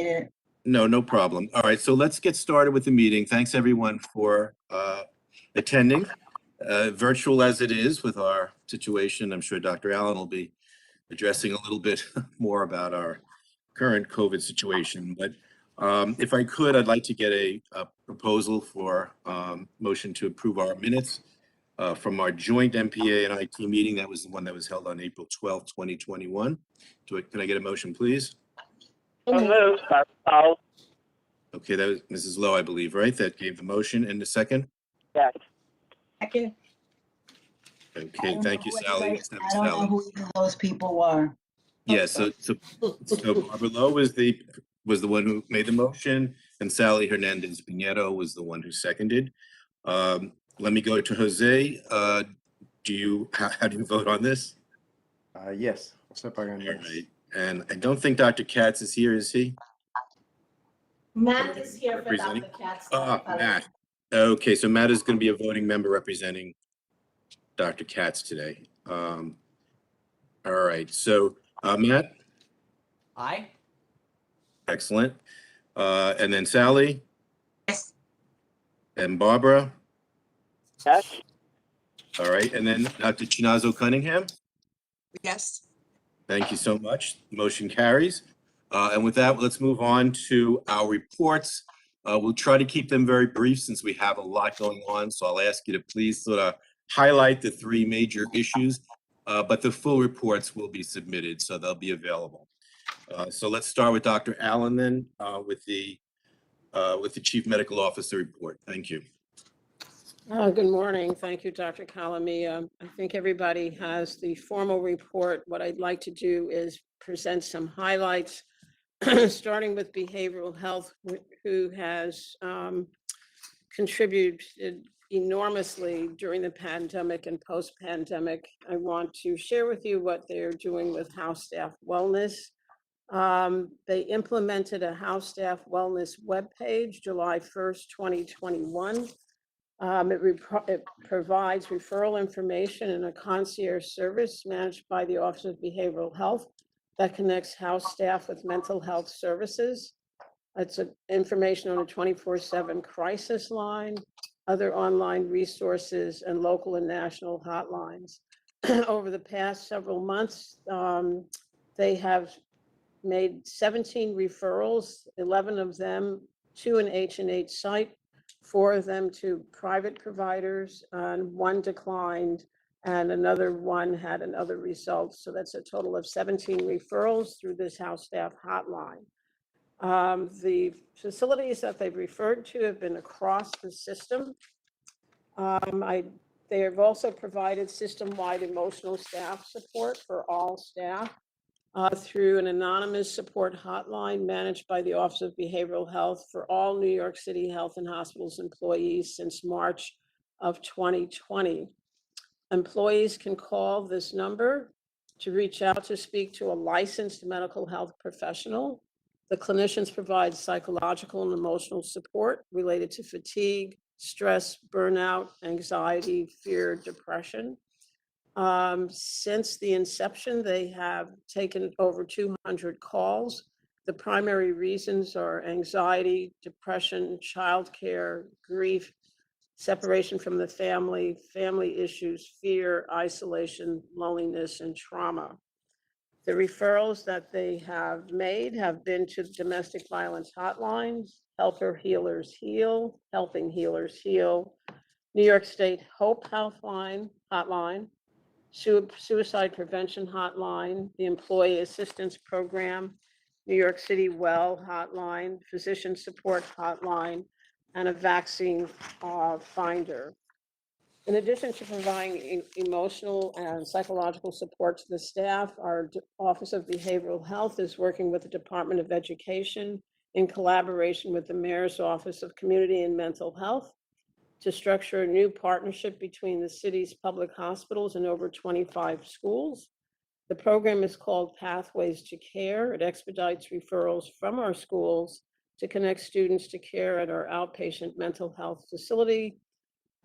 it. No problem. All right, so let's get started with the meeting. Thanks everyone for attending, virtual as it is with our situation. I'm sure Dr. Allen will be addressing a little bit more about our current COVID situation. But if I could, I'd like to get a proposal for motion to approve our minutes from our joint MPA and IT meeting. That was the one that was held on April 12th, 2021. Can I get a motion, please? Okay, that was Mrs. Lowe, I believe, right? That gave the motion. And the second? Yes. Second. Okay, thank you, Sally. I don't know who either of those people were. Yeah, so Barbara Lowe was the one who made the motion, and Sally Hernandez Piñero was the one who seconded. Let me go to Jose. How do you vote on this? Yes. All right. And I don't think Dr. Katz is here, is he? Matt is here for Dr. Katz. Matt. Okay, so Matt is going to be a voting member representing Dr. Katz today. All right, so Matt? Aye. Excellent. And then Sally? Yes. And Barbara? Yes. All right, and then Dr. Chinazo Cunningham? Yes. Thank you so much. Motion carries. And with that, let's move on to our reports. We'll try to keep them very brief since we have a lot going on. So I'll ask you to please sort of highlight the three major issues, but the full reports will be submitted, so they'll be available. So let's start with Dr. Allen then with the Chief Medical Officer report. Thank you. Good morning. Thank you, Dr. Calamia. I think everybody has the formal report. What I'd like to do is present some highlights, starting with behavioral health, who has contributed enormously during the pandemic and post-pandemic. I want to share with you what they're doing with house staff wellness. They implemented a house staff wellness webpage July 1st, 2021. It provides referral information and a concierge service managed by the Office of Behavioral Health that connects house staff with mental health services. It's information on a 24/7 crisis line, other online resources, and local and national hotlines. Over the past several months, they have made 17 referrals, 11 of them to an H&H site, 4 of them to private providers, and 1 declined, and another 1 had another result. So that's a total of 17 referrals through this house staff hotline. The facilities that they've referred to have been across the system. They have also provided system-wide emotional staff support for all staff through an anonymous support hotline managed by the Office of Behavioral Health for all New York City Health and Hospitals employees since March of 2020. Employees can call this number to reach out to speak to a licensed mental health professional. The clinicians provide psychological and emotional support related to fatigue, stress, burnout, anxiety, fear, depression. Since the inception, they have taken over 200 calls. The primary reasons are anxiety, depression, childcare, grief, separation from the family, family issues, fear, isolation, loneliness, and trauma. The referrals that they have made have been to domestic violence hotlines, Helping Healers Heal, New York State Hope Hotline, Suicide Prevention Hotline, the Employee Assistance Program, New York City Well Hotline, Physician Support Hotline, and a vaccine finder. In addition to providing emotional and psychological support to the staff, our Office of Behavioral Health is working with the Department of Education in collaboration with the Mayor's Office of Community and Mental Health to structure a new partnership between the city's public hospitals and over 25 schools. The program is called Pathways to Care. It expedites referrals from our schools to connect students to care at our outpatient mental health facility.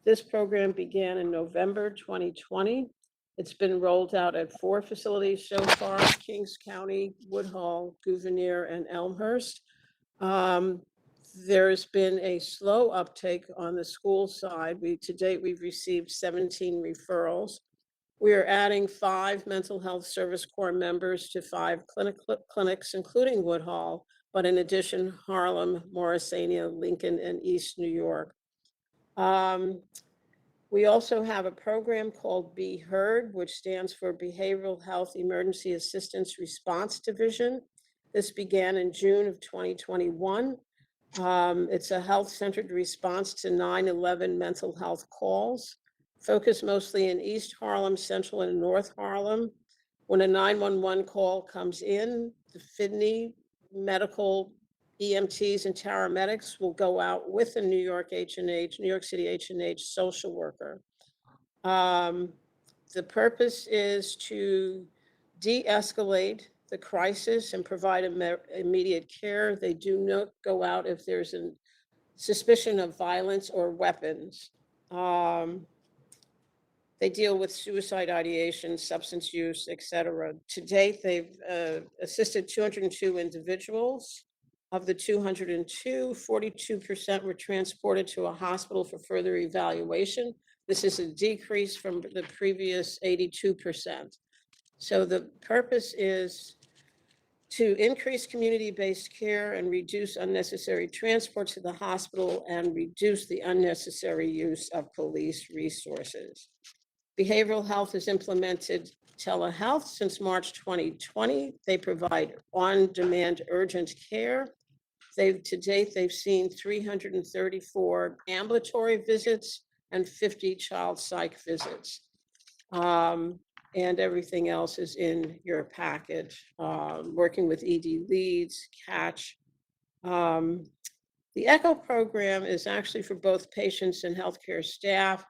This program began in November 2020. It's been rolled out at 4 facilities so far: Kings County, Woodhull, Gouverneur, and Elmhurst. There's been a slow uptake on the school side. To date, we've received 17 referrals. We are adding 5 mental health service corps members to 5 clinics, including Woodhall, but in addition, Harlem, Morrisania, Lincoln, and East New York. We also have a program called Be Heard, which stands for Behavioral Health Emergency Assistance Response Division. This began in June of 2021. It's a health-centered response to 9/11 mental health calls, focused mostly in East Harlem, Central and North Harlem. When a 911 call comes in, the Fidney medical EMTs and paramedics will go out with a New York City H&H social worker. The purpose is to de-escalate the crisis and provide immediate care. They do not go out if there's a suspicion of violence or weapons. They deal with suicide ideation, substance use, et cetera. To date, they've assisted 202 individuals. Of the 202, 42% were transported to a hospital for further evaluation. This is a decrease from the previous 82%. So the purpose is to increase community-based care and reduce unnecessary transport to the hospital and reduce the unnecessary use of police resources. Behavioral health has implemented telehealth since March 2020. They provide on-demand urgent care. To date, they've seen 334 ambulatory visits and 50 child psych visits. And everything else is in your package, working with ED leads, CATCH. The ECHO program is actually for both patients and healthcare staff.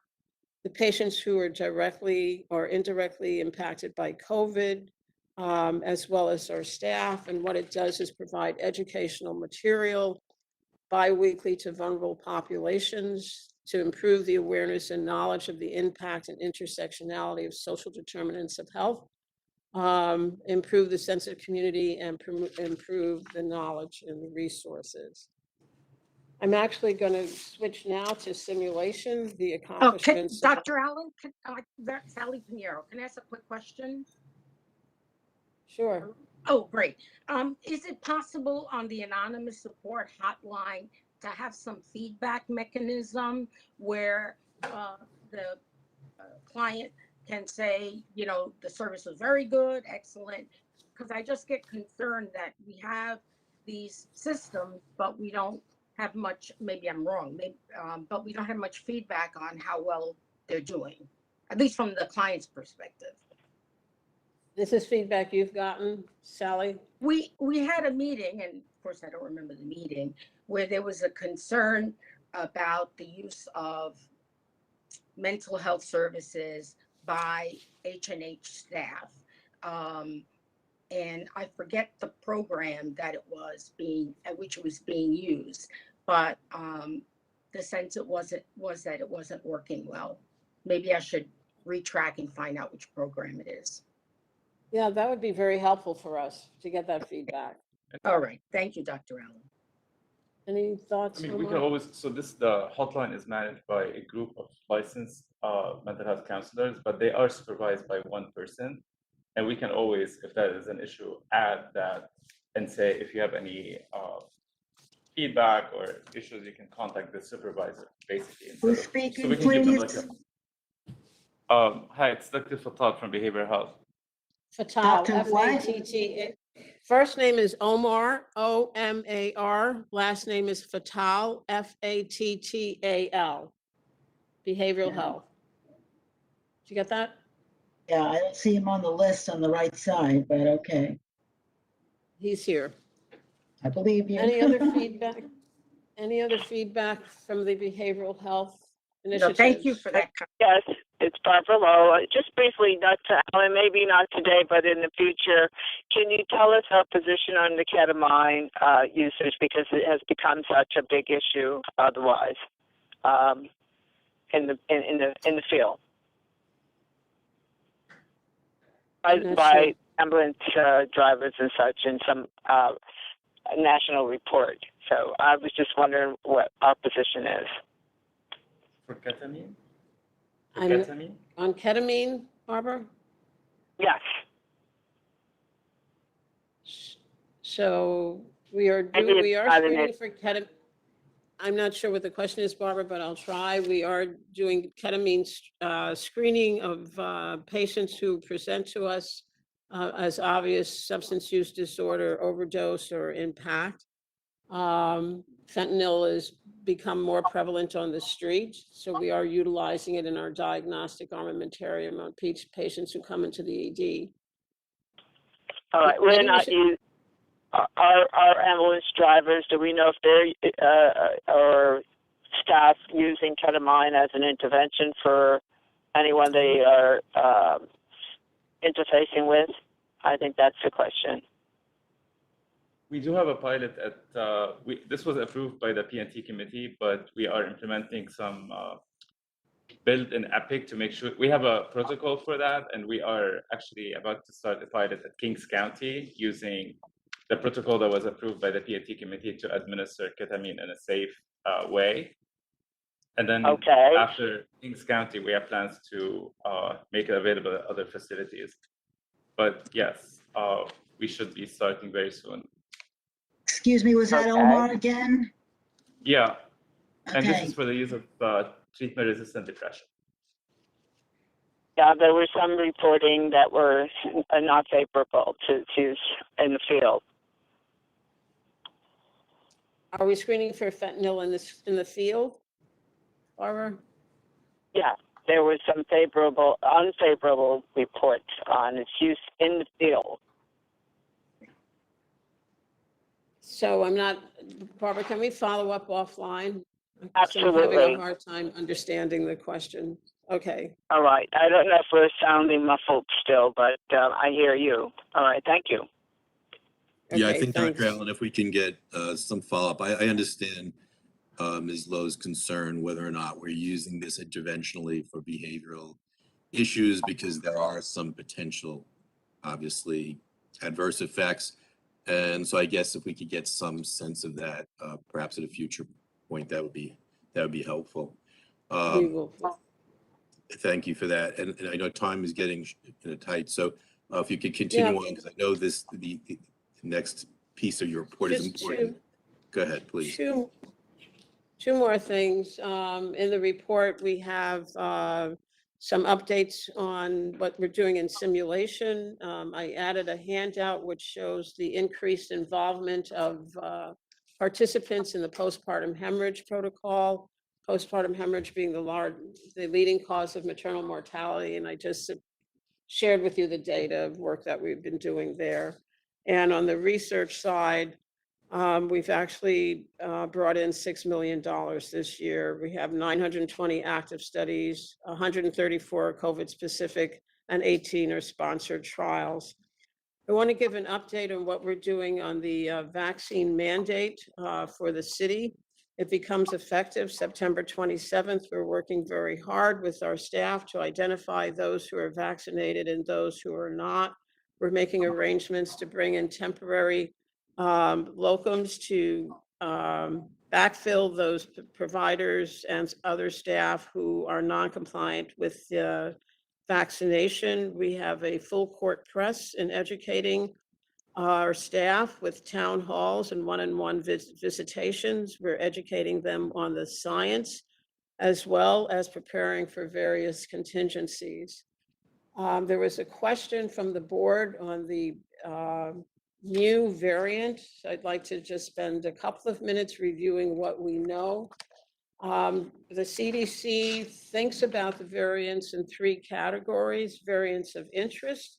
The patients who are directly or indirectly impacted by COVID, as well as our staff. And what it does is provide educational material bi-weekly to vulnerable populations to improve the awareness and knowledge of the impact and intersectionality of social determinants of health, improve the sense of community, and improve the knowledge and the resources. I'm actually going to switch now to simulation, the accomplishments. Dr. Allen, Sally Pinheiro, can I ask a quick question? Sure. Oh, great. Is it possible on the anonymous support hotline to have some feedback mechanism where the client can say, you know, the service was very good, excellent? Because I just get concerned that we have these systems, but we don't have much, maybe I'm wrong, but we don't have much feedback on how well they're doing, at least from the client's perspective. This is feedback you've gotten, Sally? We had a meeting, and of course I don't remember the meeting, where there was a concern about the use of mental health services by H&H staff. And I forget the program that it was at which it was being used, but the sense was that it wasn't working well. Maybe I should retrack and find out which program it is. Yeah, that would be very helpful for us to get that feedback. All right. Thank you, Dr. Allen. Any thoughts? I mean, we Omar? can always, the hotline is managed by a group of licensed mental health counselors, but they are supervised by one person. And we can always, if that is an issue, add that and say, if you have any feedback or issues, you can contact the supervisor, basically. Who's speaking, so we can give them please? like hi, it's Dr. Fattah from Behavioral Health. Fattal, Dr. what? F-A-T-T. First name is Omar, O-M-A-R. Last name is Fattal, F-A-T-T-A-L. Behavioral Yeah. health. Did you get that? Yeah, I don't see him on the list on the right side, but okay. He's here. I believe you. Any other feedback? Any other feedback from the behavioral health No, initiatives? thank you for that. Yes, it's Barbara Lowe. Just briefly, Dr. Allen, maybe not today, but in the future, can you tell us our position on the ketamine usage, because it has become such a big issue otherwise in the field by ambulance drivers and such, and some national report. So I was just wondering what our position is. For ketamine? For I'm- ketamine? On ketamine, Barbara? Yes. So we are Maybe doing, it's we are not in screening it. for ketamine. I'm not sure what the question is, Barbara, but I'll try. We are doing ketamine screening of patients who present to us as obvious substance use disorder, overdose, or impact. Fentanyl has become more prevalent on the street, so we are utilizing it in our diagnostic armamentarium on patients who come into the ED. All right. Maybe We're we not should- use our ambulance drivers. Do we know if they're or staff using ketamine as an intervention for anyone they are interfacing with? I think that's the question. We do have a pilot at, this was approved by the P&T committee, but we are implementing some built-in Epic to make sure, we have a protocol for that, and we are actually about to start a pilot at Kings County using the protocol that was approved by the P&T committee to administer ketamine in a safe way. And then Okay. after Kings County, we have plans to make it available at other facilities. But yes, we should be starting very soon. Excuse me, was that Okay. Omar again? Yeah, and this Okay. is for the use of treatment-resistant depression. Yeah, there was some reporting that were not favorable to use in the field. Are we screening for fentanyl in the field, Barbara? Yeah, there was some unfavorable reports on its use in the field. So I'm not, Barbara, can we follow up offline? 'Cause I'm Absolutely. having a hard time understanding the question. Okay. All right. I don't know if we're sounding muffled still, but I hear you. All right. Thank you. Yeah, I Okay, think, thanks. Dr. Allen, if we can get some follow-up, I understand Ms. Lowe's concern whether or not we're using this interventionally for behavioral issues, because there are some potential, obviously, adverse effects. And so I guess if we could get some sense of that, perhaps at a future point, that would be helpful. We will. Thank you for that. And I know time is getting tight, so if you could continue on, because I know the next piece of your report is Just important. Go ahead, please. Two more things. In the report, we have some updates on what we're doing in simulation. I added a handout which shows the increased involvement of participants in the postpartum hemorrhage protocol. Postpartum hemorrhage being the leading cause of maternal mortality, and I just shared with you the data of work that we've been doing there. And on the research side, we've actually brought in $6 million this year. We have 920 active studies, 134 COVID-specific, and 18 are sponsored trials. I want to give an update on what we're doing on the vaccine mandate for the city. It becomes effective September 27th. We're working very hard with our staff to identify those who are vaccinated and those who are not. We're making arrangements to bring in temporary locums to backfill those providers and other staff who are non-compliant with the vaccination. We have a full court press in educating our staff with town halls and one-on-one visitations. We're educating them on the science as well as preparing for various contingencies. There was a question from the board on the new variant. I'd like to just spend a couple of minutes reviewing what we know. The CDC thinks about the variants in three categories: variants of interest.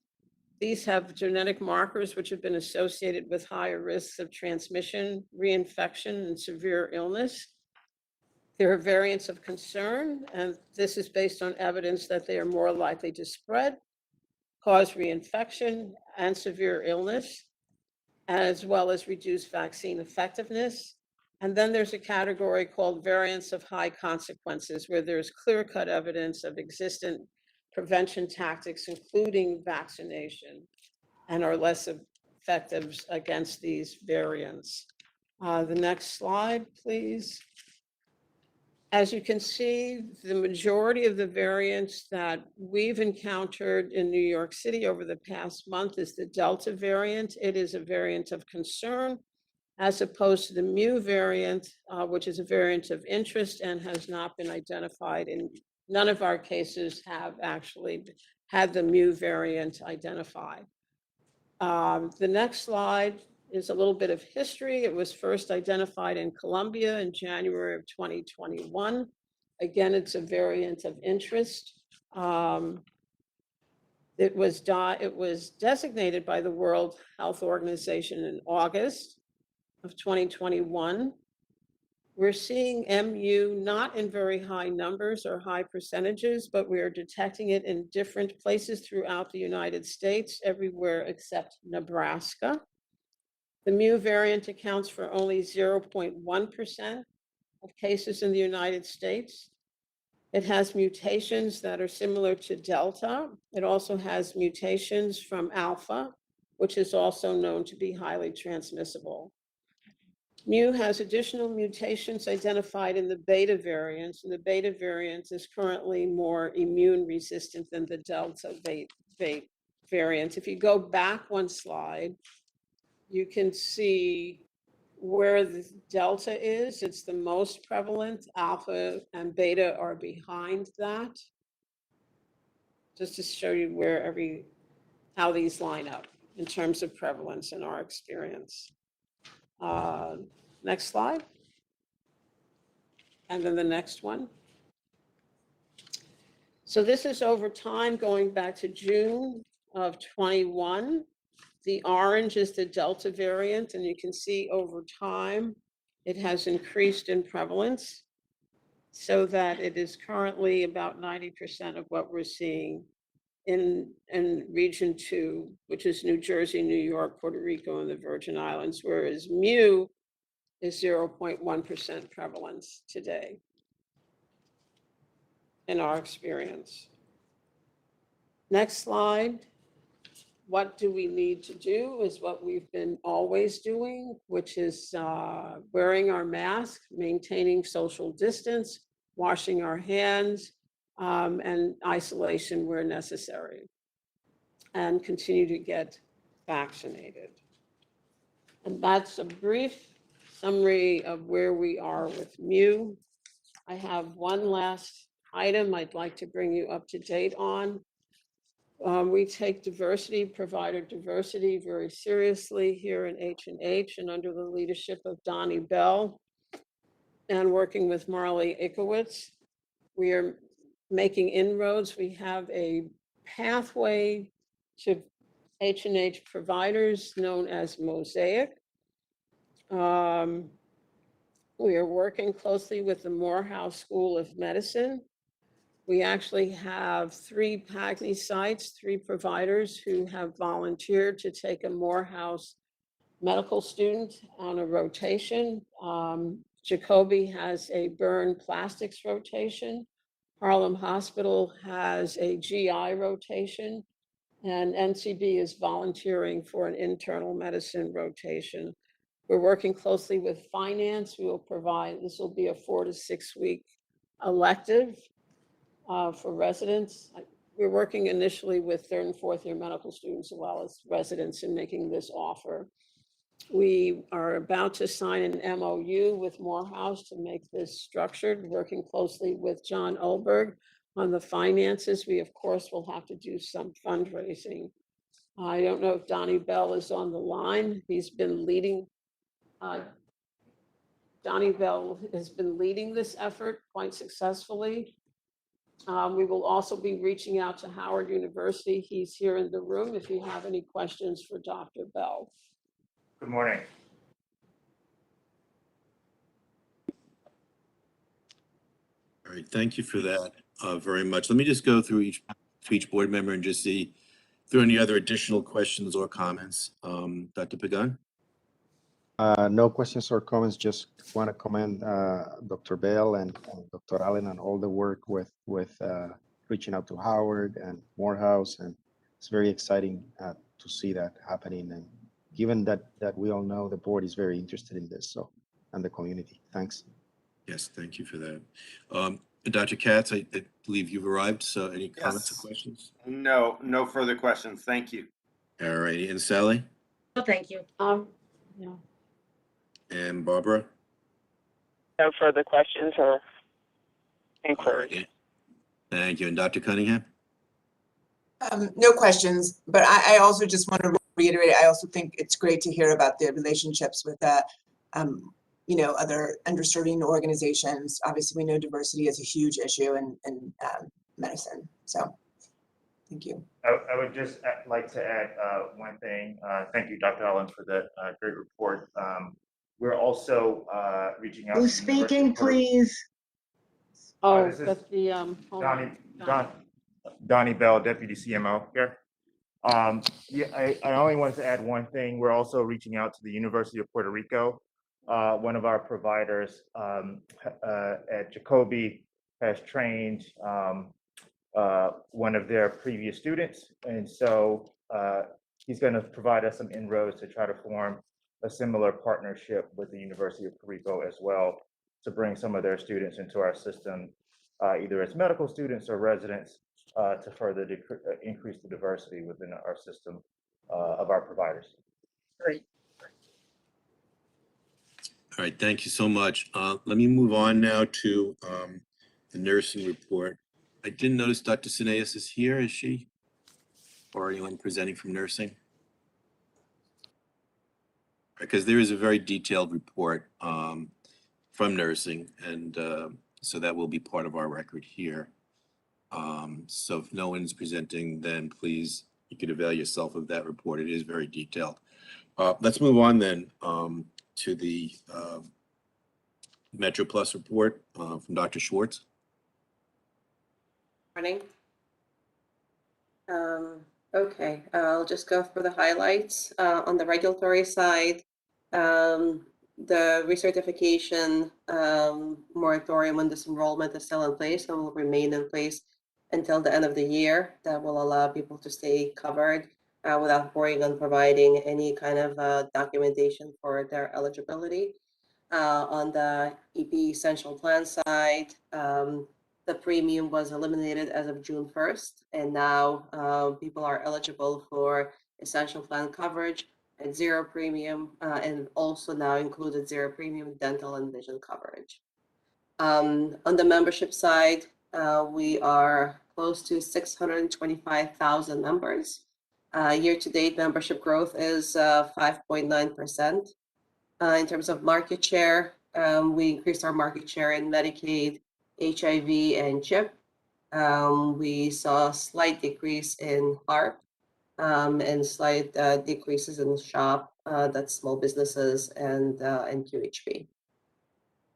These have genetic markers which have been associated with higher risks of transmission, reinfection, and severe illness. There are variants of concern, and this is based on evidence that they are more likely to spread, cause reinfection and severe illness, as well as reduce vaccine effectiveness. And then there's a category called variants of high consequences, where there's clear-cut evidence of existent prevention tactics, including vaccination, and are less effective against these variants. The next slide, please. As you can see, the majority of the variants that we've encountered in New York City over the past month is the Delta variant. It is a variant of concern, as opposed to the Mu variant, which is a variant of interest and has not been identified. In none of our cases have actually had the Mu variant identified. The next slide is a little bit of history. It was first identified in Colombia in January of 2021. Again, it's a variant of interest. It was designated by the World Health Organization in August of 2021. We're seeing MU not in very high numbers or high percentages, but we are detecting it in different places throughout the United States, everywhere except Nebraska. The Mu variant accounts for only 0.1% of cases in the United States. It has mutations that are similar to Delta. It also has mutations from Alpha, which is also known to be highly transmissible. Mu has additional mutations identified in the Beta variants, and the Beta variant is currently more immune resistant than the Delta variant. If you go back one slide, you can see where the Delta is. It's the most prevalent. Alpha and Beta are behind that. Just to show you how these line up in terms of prevalence in our experience. Next slide. And then the next one. So this is over time going back to June of 21. The orange is the Delta variant, and you can see over time it has increased in prevalence so that it is currently about 90% of what we're seeing in region 2, which is New Jersey, New York, Puerto Rico, and the Virgin Islands, whereas Mu is 0.1% prevalence today in our experience. Next slide. What do we need to do is what we've been always doing, which is wearing our mask, maintaining social distance, washing our hands, and isolation where necessary, and continue to get vaccinated. And that's a brief summary of where we are with Mu. I have one last item I'd like to bring you up to date on. We take diversity, provider diversity, very seriously here in H&H, and under the leadership of Donnie Bell and working with Marley Ikowitz, we are making inroads. We have a pathway to H&H providers known as Mosaic. We are working closely with the Morehouse School of Medicine. We actually have 3 PAGNI sites, 3 providers who have volunteered to take a Morehouse medical student on a rotation. Jacobi has a burn plastics rotation. Harlem Hospital has a GI rotation, and NCB is volunteering for an internal medicine rotation. We're working closely with finance. We will provide, this will be a 4 to 6 week elective for residents. We're working initially with 3rd and 4th year medical students as well as residents in making this offer. We are about to sign an MOU with Morehouse to make this structured, working closely with John Olberg on the finances. We, of course, will have to do some fundraising. I don't know if Donnie Bell is on the line. He's been leading, Donnie Bell has been leading this effort quite successfully. We will also be reaching out to Howard University. He's here in the room if you have any questions for Dr. Bell. Good morning. All right, thank you for that very much. Let me just go through each board member and just see if there are any other additional questions or comments. Dr. Pagan? No questions or comments. Just want to commend Dr. Bell and Dr. Allen on all the work with reaching out to Howard and Morehouse, and it's very exciting to see that happening and given that we all know the board is very interested in this, so, and the community. Thanks. Yes, thank you for that. Dr. Katz, I believe you've arrived, so any comments or Yes. questions? No further questions. Thank you. All righty, and Sally No, thank you. No. and Barbara? No further questions or All inquiries. righty. Thank you, and Dr. Cunningham? No questions, but I also just want to reiterate, I also think it's great to hear about the relationships with other underserving organizations. Obviously, we know diversity is a huge issue in medicine. So thank you. I would just like to add one thing. Thank you, Dr. Allen, for the great report. We're also reaching out. Who's to the University speaking, of Puerto- please? Oh, this is that's the, hold on. Donnie Bell, Deputy CMO here. Yeah, I only wanted to add one thing. We're also reaching out to the University of Puerto Rico. One of our providers at Jacobi has trained one of their previous students. And so he's going to provide us some inroads to try to form a similar partnership with the University of Puerto Rico as well, to bring some of their students into our system, either as medical students or residents, to further increase the diversity within our system of our providers. Great. All right, thank you so much. Let me move on now to the nursing report. I didn't notice Dr. Sineas is here, is she? Or anyone presenting from nursing? Because there is a very detailed report from nursing, and so that will be part of our record here. So if no one's presenting, then please, you could avail yourself of that report. It is very detailed. Let's move on then to the Metro Plus report from Dr. Schwartz. Morning. Okay, I'll just go through the highlights. On the regulatory side, the recertification moratorium on disenrollment is still in place and will remain in place until the end of the year. That will allow people to stay covered without worrying on providing any kind of documentation for their eligibility. On the EP Essential Plan side, the premium was eliminated as of June 1st, and now people are eligible for Essential Plan coverage at zero premium, and also now included zero premium dental and vision coverage. On the membership side, we are close to 625,000 members. Year-to-date membership growth is 5.9%. In terms of market share, we increased our market share in Medicaid, HIV, and CHIP. We saw a slight decrease in HARP and slight decreases in SHOP, that's small businesses, and QHP.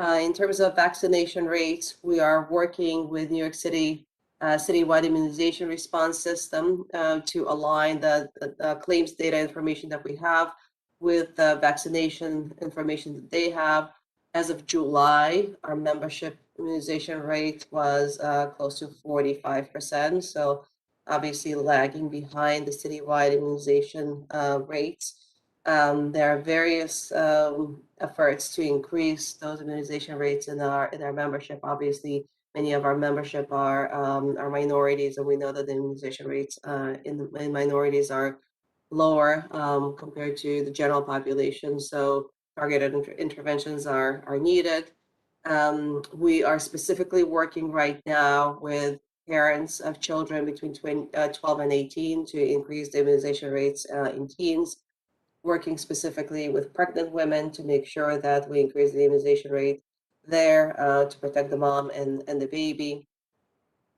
In terms of vaccination rates, we are working with New York City citywide immunization response system to align the claims data information that we have with the vaccination information that they have. As of July, our membership immunization rate was close to 45%. So obviously lagging behind the citywide immunization rates. There are various efforts to increase those immunization rates in our membership. Obviously, many of our membership are minorities, and we know that the immunization rates in minorities are lower compared to the general population. So targeted interventions are needed. We are specifically working right now with parents of children between 12 and 18 to increase the immunization rates in teens, working specifically with pregnant women to make sure that we increase the immunization rate there to protect the mom and the baby.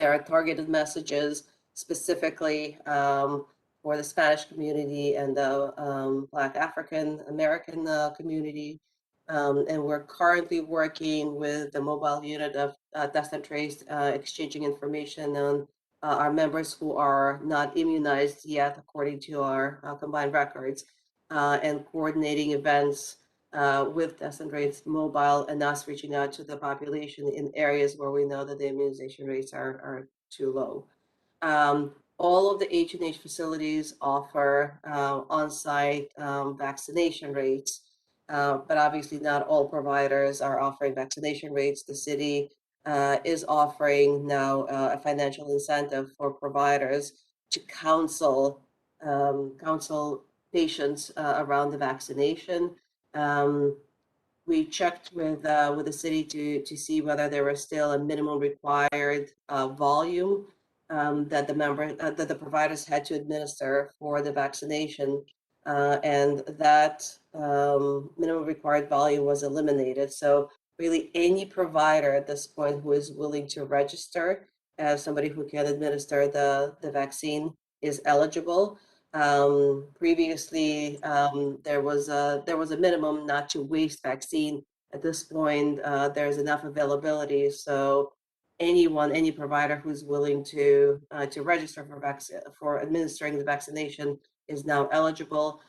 There are targeted messages specifically for the Spanish community and the Black African American community. And we're currently working with the mobile unit of Test and Trace, exchanging information on our members who are not immunized yet, according to our combined records, and coordinating events with Test and Trace mobile, and us reaching out to the population in areas where we know that the immunization rates are too low. all of the H&H facilities offer on-site vaccination rates, but obviously not all providers are offering vaccination rates. The city is offering now a financial incentive for providers to counsel patients around the vaccination. We checked with the city to see whether there was still a minimum required volume that the providers had to administer for the vaccination, and that minimum required volume was eliminated. So really, any provider at this point who is willing to register as somebody who can administer the vaccine is eligible. Previously, there was a minimum not to waste vaccine. At this point, there's enough availability, so any provider who's willing to register for administering the vaccination is now eligible.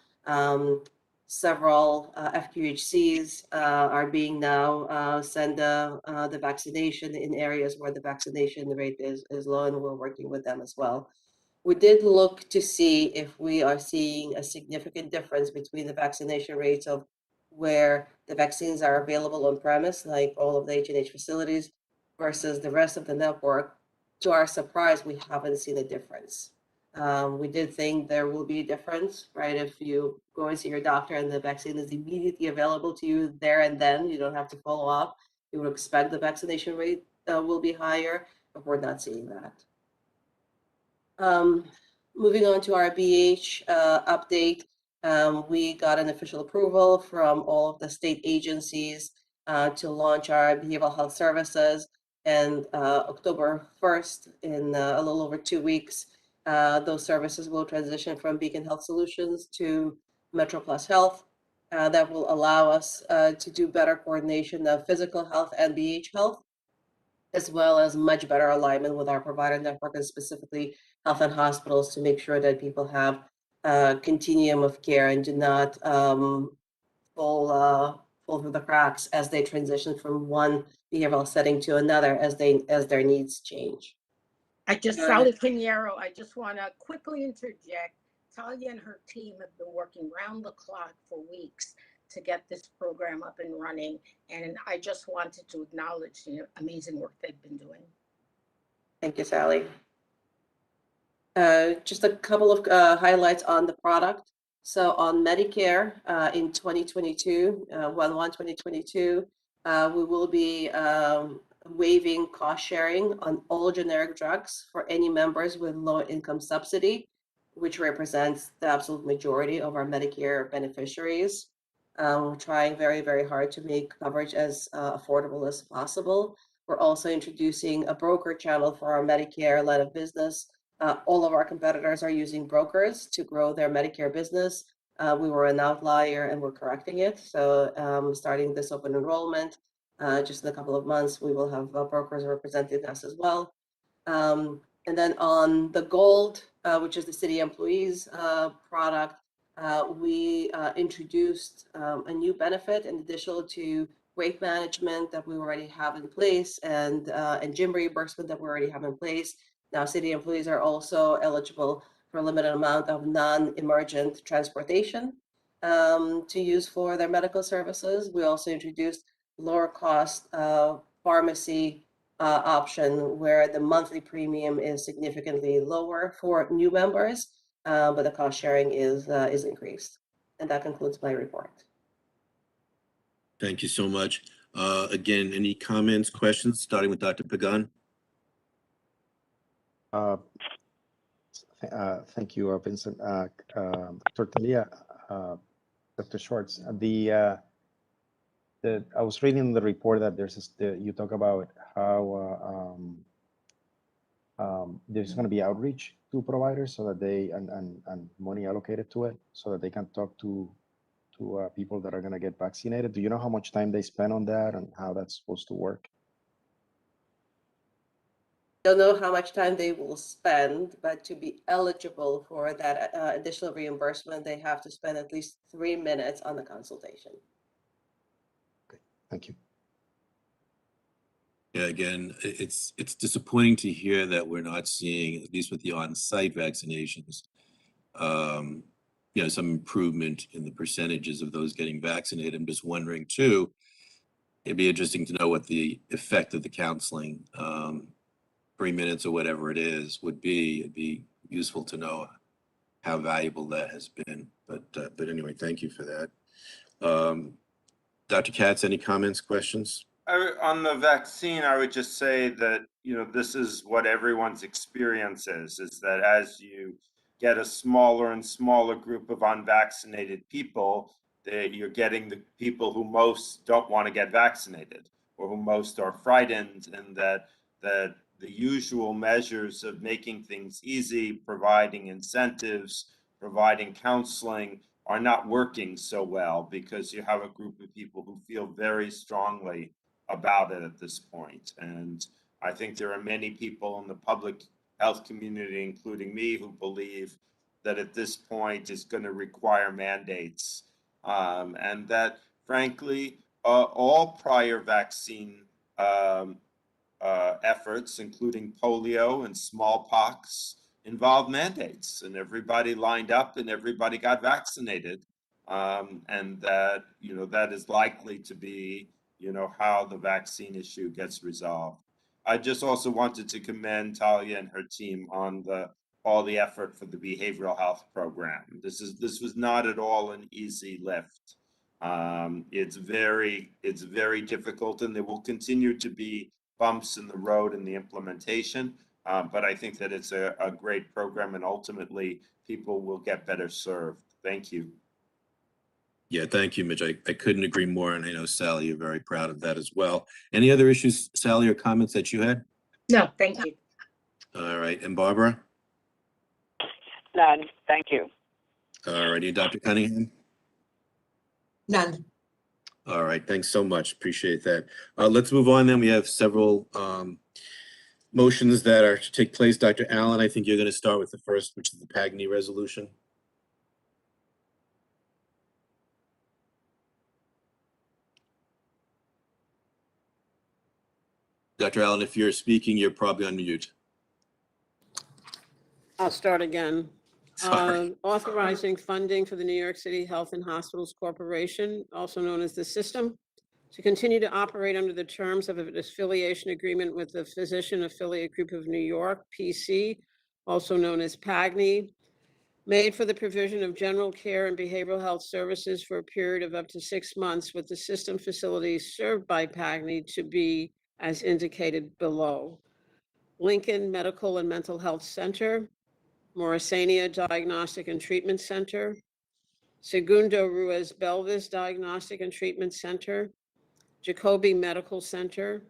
Several FQHCs are being now send the vaccination in areas where the vaccination rate is low, and we're working with them as well. We did look to see if we are seeing a significant difference between the vaccination rates of where the vaccines are available on premise, like all of the H&H facilities, versus the rest of the network. To our surprise, we haven't seen a difference. We did think there will be a difference, right? If you go and see your doctor and the vaccine is immediately available to you there and then, you don't have to follow up, you would expect the vaccination rate will be higher, but we're not seeing that. Moving on to our BH update, we got an official approval from all of the state agencies to launch our behavioral health services. And October 1st, in a little over 2 weeks, those services will transition from Beacon Health Solutions to Metro Plus Health. That will allow us to do better coordination of physical health and BH health, as well as much better alignment with our provider network, and specifically health and hospitals, to make sure that people have a continuum of care and do not fall through the cracks as they transition from one behavioral setting to another as their needs change. Sally Pinheiro, I just want to quickly interject. Talia and her team have been working round the clock for weeks to get this program up and running, and I just wanted to acknowledge the amazing work they've been doing. Thank you, Sally. Just a couple of highlights on the product. So on Medicare in 2022, 1/1/2022, we will be waiving cost sharing on all generic drugs for any members with low income subsidy, which represents the absolute majority of our Medicare beneficiaries. We're trying very, very hard to make coverage as affordable as possible. We're also introducing a broker channel for our Medicare line of business. All of our competitors are using brokers to grow their Medicare business. We were an outlier and we're correcting it. So starting this open enrollment, just in a couple of months, we will have brokers representing us as well. And then on the Gold, which is the city employees product, we introduced a new benefit in addition to weight management that we already have in place and gym reimbursement that we already have in place. Now, city employees are also eligible for a limited amount of non-emergent transportation to use for their medical services. We also introduced lower cost pharmacy option where the monthly premium is significantly lower for new members, but the cost sharing is increased. And that concludes my report. Thank you so much. Again, any comments, questions, starting with Dr. Pagan? Thank you, Vincent. Dr. Talia, Dr. Schwartz, I was reading the report that you talk about how there's going to be outreach to providers so that they and money allocated to it so that they can talk to people that are going to get vaccinated. Do you know how much time they spend on that and how that's supposed to work? Don't know how much time they will spend, but to be eligible for that additional reimbursement, they have to spend at least 3 minutes on the consultation. Okay, thank you. Yeah, again, it's disappointing to hear that we're not seeing, at least with the on-site vaccinations, some improvement in the percentages of those getting vaccinated. I'm just wondering too, it'd be interesting to know what the effect of the counseling, 3 minutes or whatever it is, would be. It'd be useful to know how valuable that has been. But anyway, thank you for that. Dr. Katz, any comments, questions? On the vaccine, I would just say that, this is what everyone's experience is that as you get a smaller and smaller group of unvaccinated people, that you're getting the people who most don't want to get vaccinated or who most are frightened, and that the usual measures of making things easy, providing incentives, providing counseling are not working so well because you have a group of people who feel very strongly about it at this point. And I think there are many people in the public health community, including me, who believe that at this point is going to require mandates, and that, frankly, all prior vaccine efforts, including polio and smallpox, involved mandates, and everybody lined up and everybody got vaccinated, and that that is likely to be how the vaccine issue gets resolved. I just also wanted to commend Talia and her team on all the effort for the behavioral health program. This was not at all an easy lift. It's very difficult, and there will continue to be bumps in the road in the implementation. But I think that it's a great program, and ultimately people will get better served. Thank you. Yeah, thank you, Mitch. I couldn't agree more. And I know, Sally, you're very proud of that as well. Any other issues, Sally, or comments that you had? No, thank you. All right. And Barbara? None. Thank you. All righty. Dr. Cunningham? None. All right. Thanks so much. Appreciate that. Let's move on then. We have several motions that are to take place. Dr. Allen, I think you're going to start with the first, which is the PAGNI resolution. Dr. Allen, if you're speaking, you're probably on mute. I'll start again. Sorry. Authorizing funding for the New York City Health and Hospitals Corporation, also known as the System, to continue to operate under the terms of an affiliation agreement with the Physician Affiliate Group of New York, PC, also known as PAGNI, made for the provision of general care and behavioral health services for a period of up to 6 months, with the System facilities served by PAGNI to be as indicated below: Lincoln Medical and Mental Health Center, Morrisania Diagnostic and Treatment Center, Segundo Ruiz Belvis Diagnostic and Treatment Center, Jacobi Medical Center,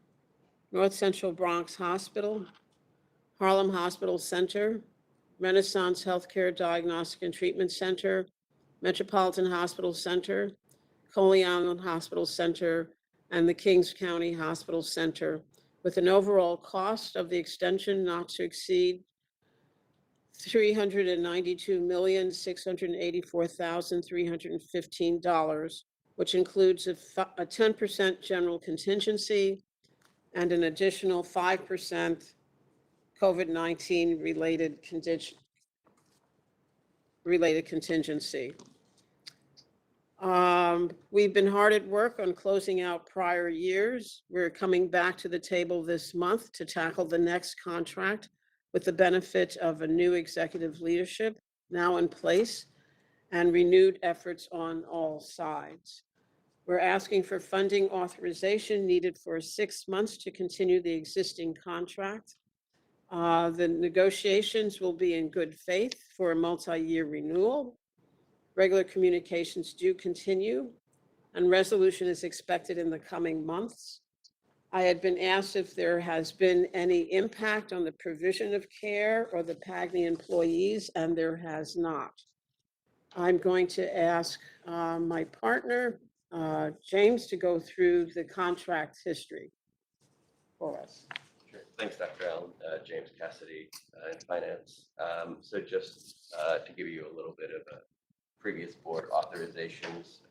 North Central Bronx Hospital, Harlem Hospital Center, Renaissance Healthcare Diagnostic and Treatment Center, Metropolitan Hospital Center, Coley Island Hospital Center, and the Kings County Hospital Center, with an overall cost of the extension not to exceed $392,684,315, which includes a 10% general contingency and an additional 5% COVID-19 related contingency. We've been hard at work on closing out prior years. We're coming back to the table this month to tackle the next contract with the benefit of a new executive leadership now in place and renewed efforts on all sides. We're asking for funding authorization needed for 6 months to continue the existing contract. The negotiations will be in good faith for a multi-year renewal. Regular communications do continue, and resolution is expected in the coming months. I had been asked if there has been any impact on the provision of care or the PAGNI employees, and there has not. I'm going to ask my partner, James, to go through the contract history for us. Sure. Thanks, Dr. Allen. James Cassidy in finance. So just to give you a little bit of a previous board authorizations,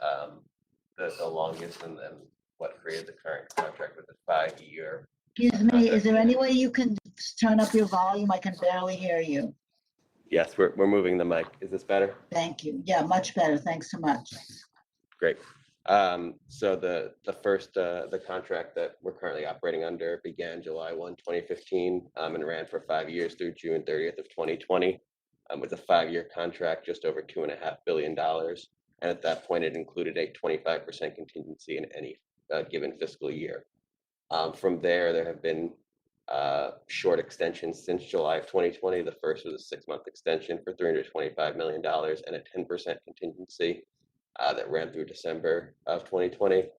the longest and then what created the current contract with a 5-year Excuse me, is there any way you can turn up your volume? I can barely hear you. Yes, we're moving the mic. Is this better? Thank you. Yeah, much better. Thanks so much. Great. So the first, the contract that we're currently operating under began July 1, 2015, and ran for 5 years through June 30th of 2020. With a 5-year contract, just over $2.5 billion. And at that point, it included a 25% contingency in any given fiscal year. From there have been short extensions since July of 2020. The first was a 6-month extension for $325 million and a 10% contingency that ran through December of 2020.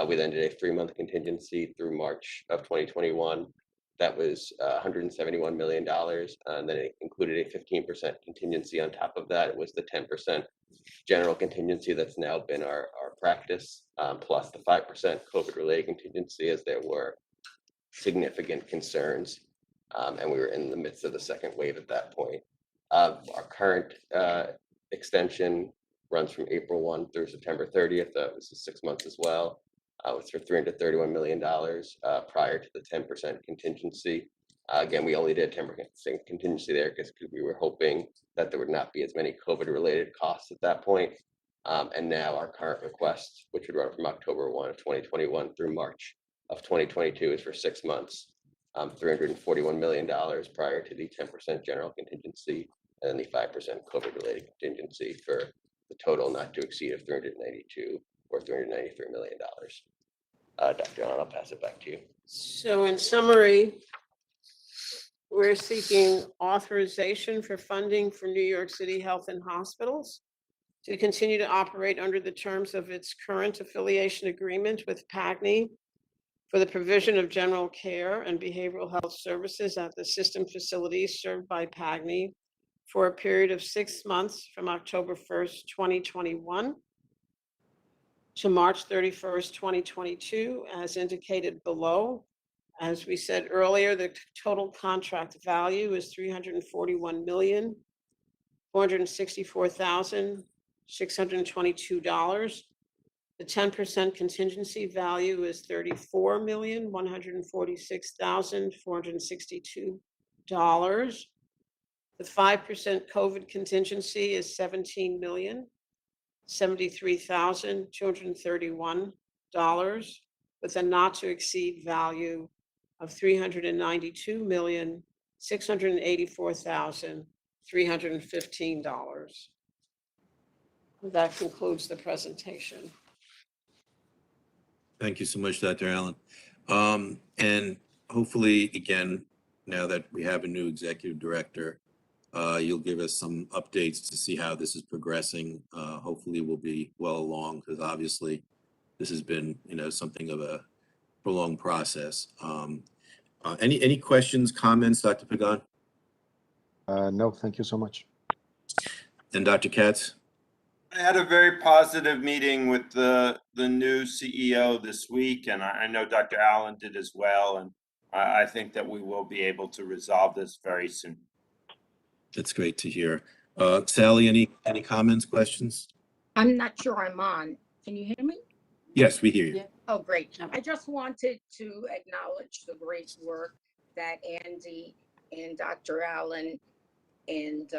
We then did a 3-month contingency through March of 2021. That was $171 million, and then it included a 15% contingency on top of that. It was the 10% general contingency that's now been our practice, plus the 5% COVID-related contingency, as there were significant concerns, and we were in the midst of the second wave at that point. Our current extension runs from April 1 through September 30th. That was 6 months as well. Was for $331 million prior to the 10% contingency. Again, we only did 10% contingency there because we were hoping that there would not be as many COVID-related costs at that point. And now our current request, which would run from October 1 of 2021 through March of 2022, is for 6 months, $341 million prior to the 10% general contingency and then the 5% COVID-related contingency for the total not to exceed of $392 or $393 million. Dr. Allen, I'll pass it back to you. So in summary, we're seeking authorization for funding for New York City Health and Hospitals to continue to operate under the terms of its current affiliation agreement with PAGNI for the provision of general care and behavioral health services at the system facilities served by PAGNI for a period of 6 months from October 1st, 2021 to March 31st, 2022, as indicated below. As we said earlier, the total contract value is $341,464,622. The 10% contingency value is $34,146,462. The 5% COVID contingency is $17,073,231, with a not to exceed value of $392,684,315. That concludes the presentation. Thank you so much, Dr. Allen. And hopefully, again, now that we have a new executive director, you'll give us some updates to see how this is progressing. Hopefully we'll be well along, because obviously this has been, something of a prolonged process. Any questions, comments, Dr. Pagan? No, thank you so much. And Dr. Katz? I had a very positive meeting with the new CEO this week, and I know Dr. Allen did as well. And I think that we will be able to resolve this very soon. That's great to hear. Sally, any comments, questions? I'm not sure I'm on. Can you hear me? Yes, we hear you. Oh, great. I just wanted to acknowledge the great work that Andy and Dr. Allen and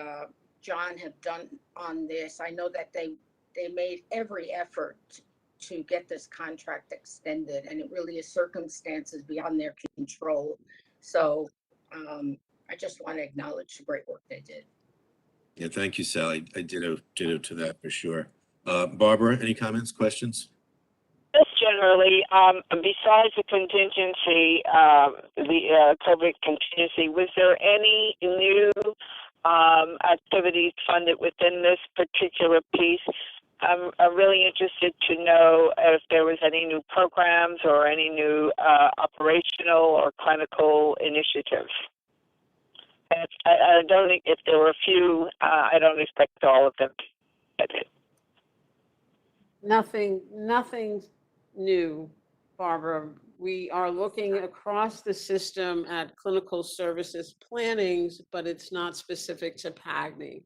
John have done on this. I know that they made every effort to get this contract extended, and it really is circumstances beyond their control. So I just want to acknowledge the great work they did. Yeah, thank you, Sally. I ditto to that for sure. Barbara, any comments, questions? Just generally, besides the contingency, the COVID contingency, was there any new activities funded within this particular piece? I'm really interested to know if there was any new programs or any new operational or clinical initiatives. And I don't think if there were a few, I don't expect all of them. Nothing new, Barbara. We are looking across the system at clinical services plannings, but it's not specific to PAGNI.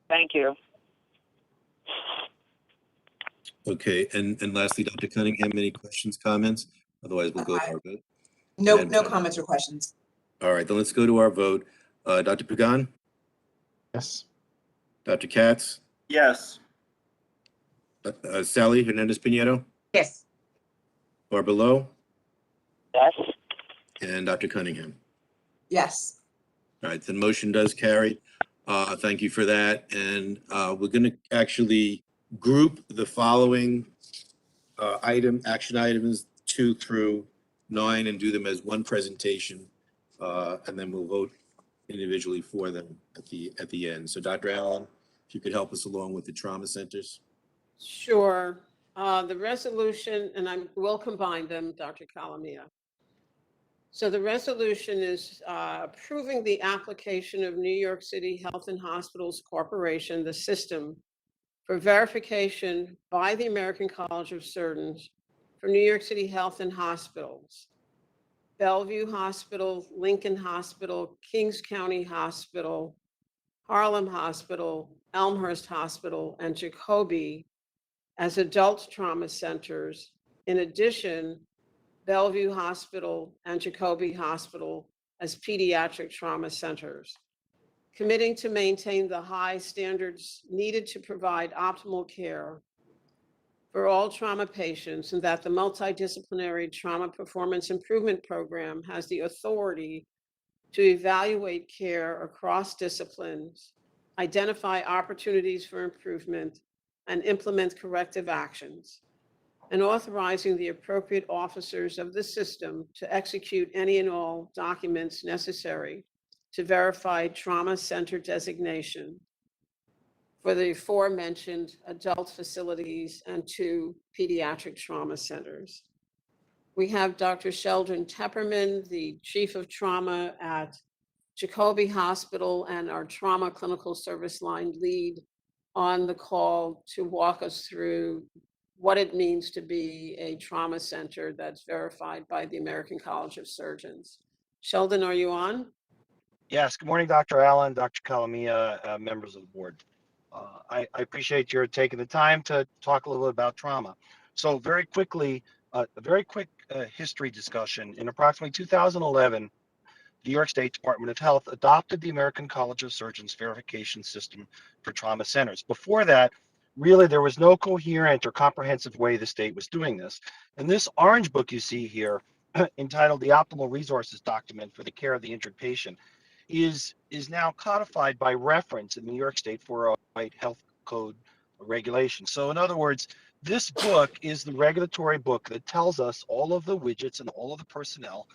Thank you. Okay, and lastly, Dr. Cunningham, any questions, comments? Otherwise, we'll go to our vote. No, And- no comments or questions. All right, then let's go to our vote. Dr. Pagan, Yes. Dr. Katz, Yes. Sally Hernandez-Pinheiro, Yes. Barbara Lowe, Yes. and Dr. Cunningham. Yes. All right, the motion does carry. Thank you for that. And we're going to actually group the following action items 2 through 9 and do them as one presentation. And then we'll vote individually for them at the end. So Dr. Allen, if you could help us along with the trauma centers. Sure. The resolution, and I will combine them, Dr. Calamia. So the resolution is approving the application of New York City Health and Hospitals Corporation, the system, for verification by the American College of Surgeons for New York City Health and Hospitals, Bellevue Hospital, Lincoln Hospital, Kings County Hospital, Harlem Hospital, Elmhurst Hospital, and Jacobi as adult trauma centers. In addition, Bellevue Hospital and Jacobi Hospital as pediatric trauma centers, committing to maintain the high standards needed to provide optimal care for all trauma patients, and that the multidisciplinary trauma performance improvement program has the authority to evaluate care across disciplines, identify opportunities for improvement, and implement corrective actions, and authorizing the appropriate officers of the system to execute any and all documents necessary to verify trauma center designation for the aforementioned adult facilities and 2 pediatric trauma centers. We have Dr. Sheldon Tepperman, the Chief of Trauma at Jacobi Hospital, and our Trauma Clinical Service Line lead on the call to walk us through what it means to be a trauma center that's verified by the American College of Surgeons. Sheldon, are you on? Yes, good morning, Dr. Allen, Dr. Calamia, members of the board. I appreciate your taking the time to talk a little bit about trauma. So very quickly, a very quick history discussion. In approximately 2011, the New York State Department of Health adopted the American College of Surgeons verification system for trauma centers. Before that, really, there was no coherent or comprehensive way the state was doing this. And this orange book you see here, entitled the Optimal Resources Document for the Care of the Injured Patient, is now codified by reference in the New York State 408 Health Code regulation. So in other words, this book is the regulatory book that tells us all of the widgets and all of the personnel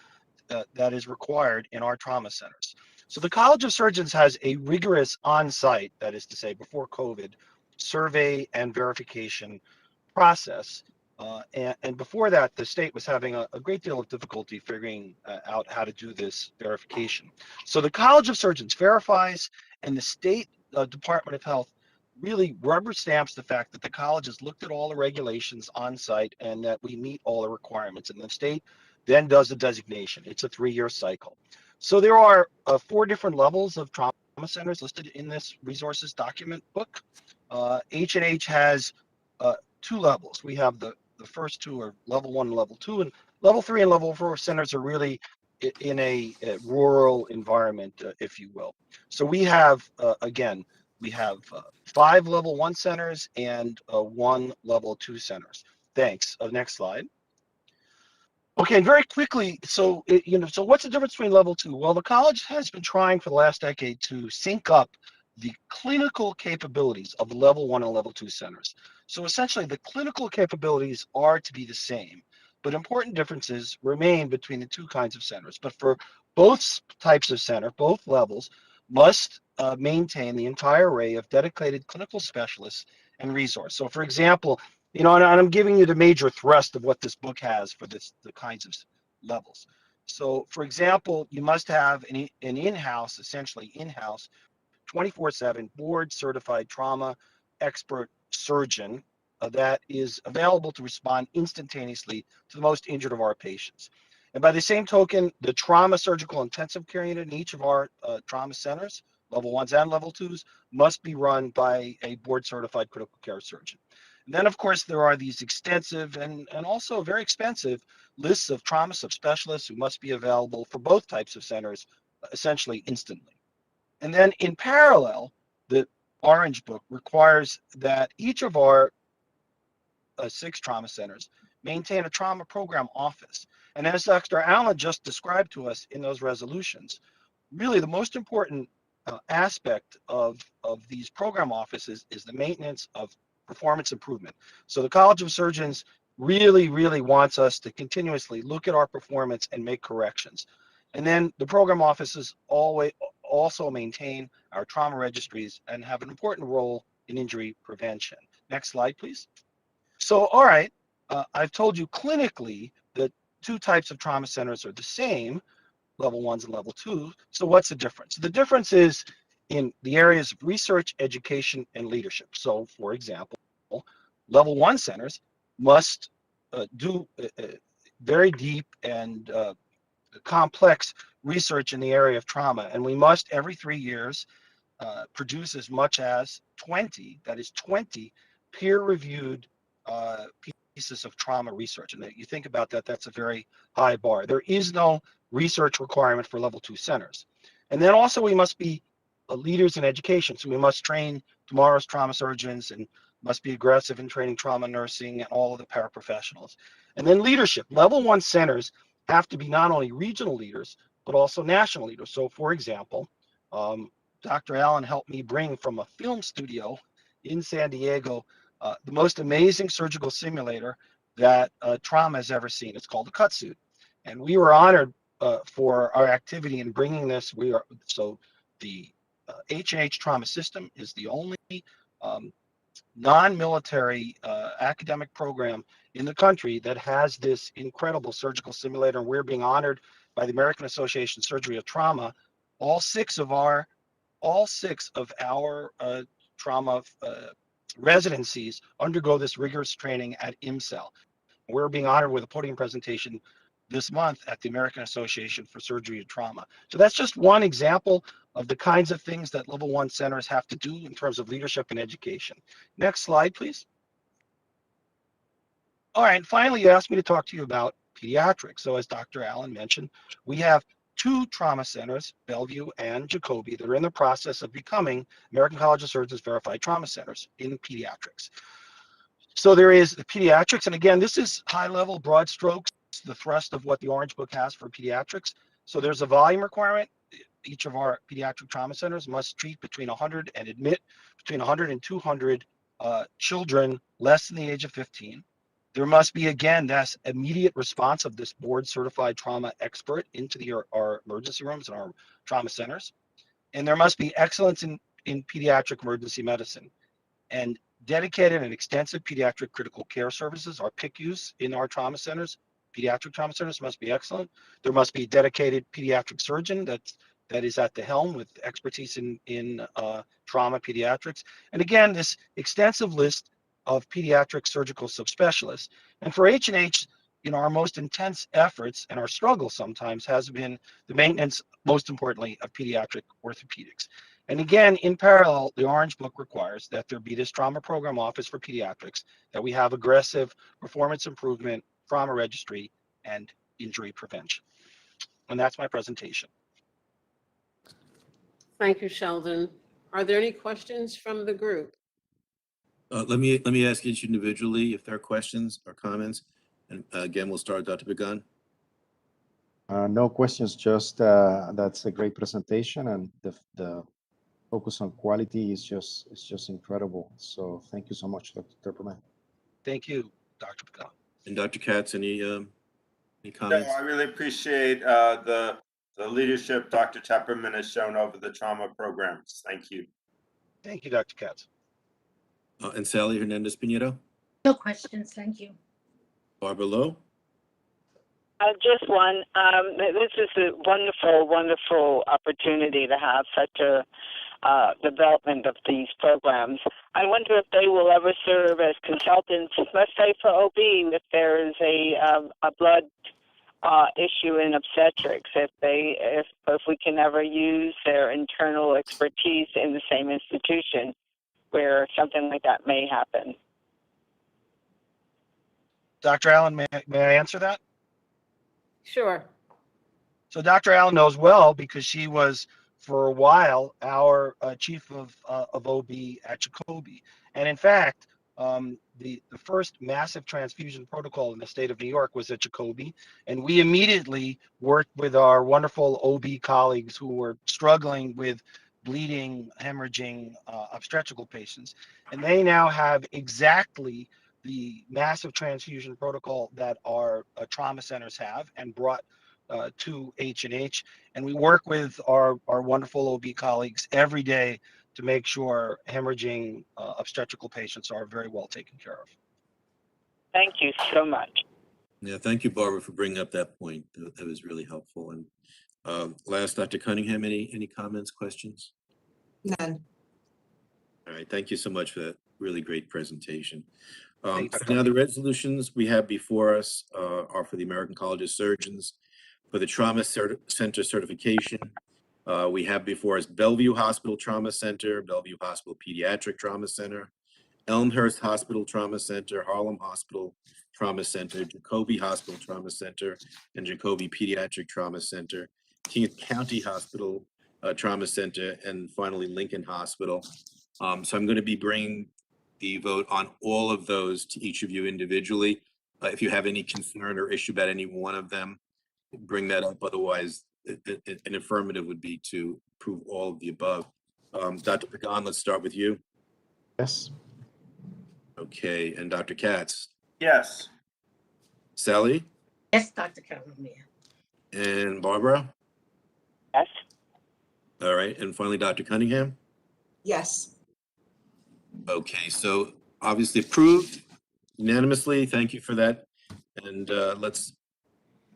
that is required in our trauma centers. So the College of Surgeons has a rigorous on-site, that is to say before COVID, survey and verification process. And before that, the state was having a great deal of difficulty figuring out how to do this verification. So the College of Surgeons verifies, and the state Department of Health really rubber stamps the fact that the college has looked at all the regulations on site and that we meet all the requirements. And the state then does a designation. It's a 3-year cycle. So there are 4 different levels of trauma centers listed in this resources document book. H&H has 2 levels. We have the first 2 are level 1 and level 2, and level 3 and level 4 centers are really in a rural environment, if you will. So we have, again, we have 5 level 1 centers and 1 level 2 centers. Thanks. Next slide. Okay, very quickly, so so what's the difference between level 2? Well, the college has been trying for the last decade to sync up the clinical capabilities of the level 1 and level 2 centers. So essentially, the clinical capabilities are to be the same, but important differences remain between the 2 kinds of centers. But for both types of center, both levels must maintain the entire array of dedicated clinical specialists and resource. So for example, and I'm giving you the major thrust of what this book has for the kinds of levels. So for example, you must have an in-house, essentially in-house, 24/7 board certified trauma expert surgeon that is available to respond instantaneously to the most injured of our patients. And by the same token, the trauma surgical intensive care unit in each of our trauma centers, level 1s and level 2s, must be run by a board certified critical care surgeon. And then, of course, there are these extensive and also very expensive lists of trauma subspecialists who must be available for both types of centers essentially instantly. And then in parallel, the Orange Book requires that each of our 6 trauma centers maintain a trauma program office. And as Dr. Allen just described to us in those resolutions, really the most important aspect of these program offices is the maintenance of performance improvement. So the College of Surgeons really, really wants us to continuously look at our performance and make corrections. And then the program offices always also maintain our trauma registries and have an important role in injury prevention. Next slide, please. So, all right, I've told you clinically that 2 types of trauma centers are the same, level 1s and level 2. So what's the difference? The difference is in the areas of research, education, and leadership. So for example, level 1 centers must do very deep and complex research in the area of trauma. And we must every 3 years produce as much as 20, that is 20 peer-reviewed pieces of trauma research. And you think about that, that's a very high bar. There is no research requirement for level 2 centers. And then also we must be leaders in education. So we must train tomorrow's trauma surgeons and must be aggressive in training trauma nursing and all of the paraprofessionals. And then leadership. Level 1 centers have to be not only regional leaders, but also national leaders. So for example, Dr. Allen helped me bring from a film studio in San Diego the most amazing surgical simulator that trauma has ever seen. It's called the Cut Suit. And we were honored for our activity in bringing this. So the H&H Trauma System is the only non-military academic program in the country that has this incredible surgical simulator. And we're being honored by the American Association of Surgery of Trauma. All six of our trauma residencies undergo this rigorous training at IMCEL. We're being honored with a podium presentation this month at the American Association for Surgery and Trauma. So that's just one example of the kinds of things that level 1 centers have to do in terms of leadership and education. Next slide, please. All right, and finally, you asked me to talk to you about pediatrics. So as Dr. Allen mentioned, we have 2 trauma centers, Bellevue and Jacobi, that are in the process of becoming American College of Surgeons verified trauma centers in pediatrics. So there is the pediatrics, and again, this is high level, broad strokes, the thrust of what the Orange Book has for pediatrics. So there's a volume requirement. Each of our pediatric trauma centers must treat between 100 and admit between 100 and 200 children less than the age of 15. There must be, again, that's immediate response of this board certified trauma expert into our emergency rooms and our trauma centers. And there must be excellence in pediatric emergency medicine. And dedicated and extensive pediatric critical care services, our PICUs in our trauma centers, pediatric trauma centers must be excellent. There must be a dedicated pediatric surgeon that is at the helm with expertise in trauma pediatrics. And again, this extensive list of pediatric surgical subspecialists. And for H&H, our most intense efforts and our struggle sometimes has been the maintenance, most importantly, of pediatric orthopedics. And again, in parallel, the Orange Book requires that there be this trauma program office for pediatrics, that we have aggressive performance improvement, trauma registry, and injury prevention. And that's my presentation. Thank you, Sheldon. Are there any questions from the group? Let me ask each individually if there are questions or comments. And again, we'll start with Dr. Begun. No questions, just that's a great presentation, and the focus on quality is just incredible. So thank you so much, Dr. Terperman. Thank you, Dr. Begun. And Dr. Katz, any No, comments? I really appreciate the leadership Dr. Tepperman has shown over the trauma programs. Thank you. Thank you, Dr. Katz. And Sally Hernandez-Pinheiro? No questions, thank you. Barbara Lowe? Just one. This is a wonderful, wonderful opportunity to have such a development of these programs. I wonder if they will ever serve as consultants, let's say for OB, if there is a blood issue in obstetrics, if we can ever use their internal expertise in the same institution where something like that may happen. Dr. Allen, may I answer that? Sure. So Dr. Allen knows well because she was for a while our chief of OB at Jacobi. And in fact, the first massive transfusion protocol in the state of New York was at Jacobi. And we immediately worked with our wonderful OB colleagues who were struggling with bleeding, hemorrhaging obstetrical patients. And they now have exactly the massive transfusion protocol that our trauma centers have and brought to H&H, and we work with our wonderful OB colleagues every day to make sure hemorrhaging obstetrical patients are very well taken care of. Thank you so much. Yeah, thank you, Barbara, for bringing up that point. That was really helpful. And last, Dr. Cunningham, any comments, questions? None. All right, thank you so much for that really great presentation. Thank you, So Dr. now the resolutions we have before us are for the American College of Surgeons for the Trauma Center certification. We have before us Bellevue Hospital Trauma Center, Bellevue Hospital Pediatric Trauma Center, Elmhurst Hospital Trauma Center, Harlem Hospital Trauma Center, Jacobi Hospital Trauma Center, and Jacobi Pediatric Trauma Center, King County Hospital Trauma Center, and finally Lincoln Hospital. So I'm going to be bringing the vote on all of those to each of you individually. If you have any concern or issue about any one of them, bring that up. Otherwise, an affirmative would be to approve all of the above. Dr. Pagan, let's start with you. Yes. Okay, and Dr. Katz. Yes. Sally Yes, Dr. Calamia. and Barbara. Yes. All right, and finally, Dr. Cunningham. Yes. Okay, so obviously approved unanimously. Thank you for that. And let's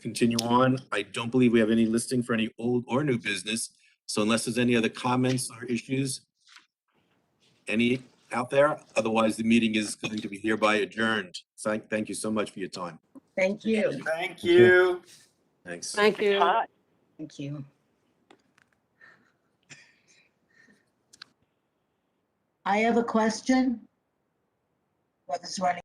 continue on. I don't believe we have any listing for any old or new business. So unless there's any other comments or issues, any out there? Otherwise, the meeting is going to be hereby adjourned. So thank you so much for your time. Thank you. Thank you. Thanks. Thank you. Thank you. I have a question. Whether it's running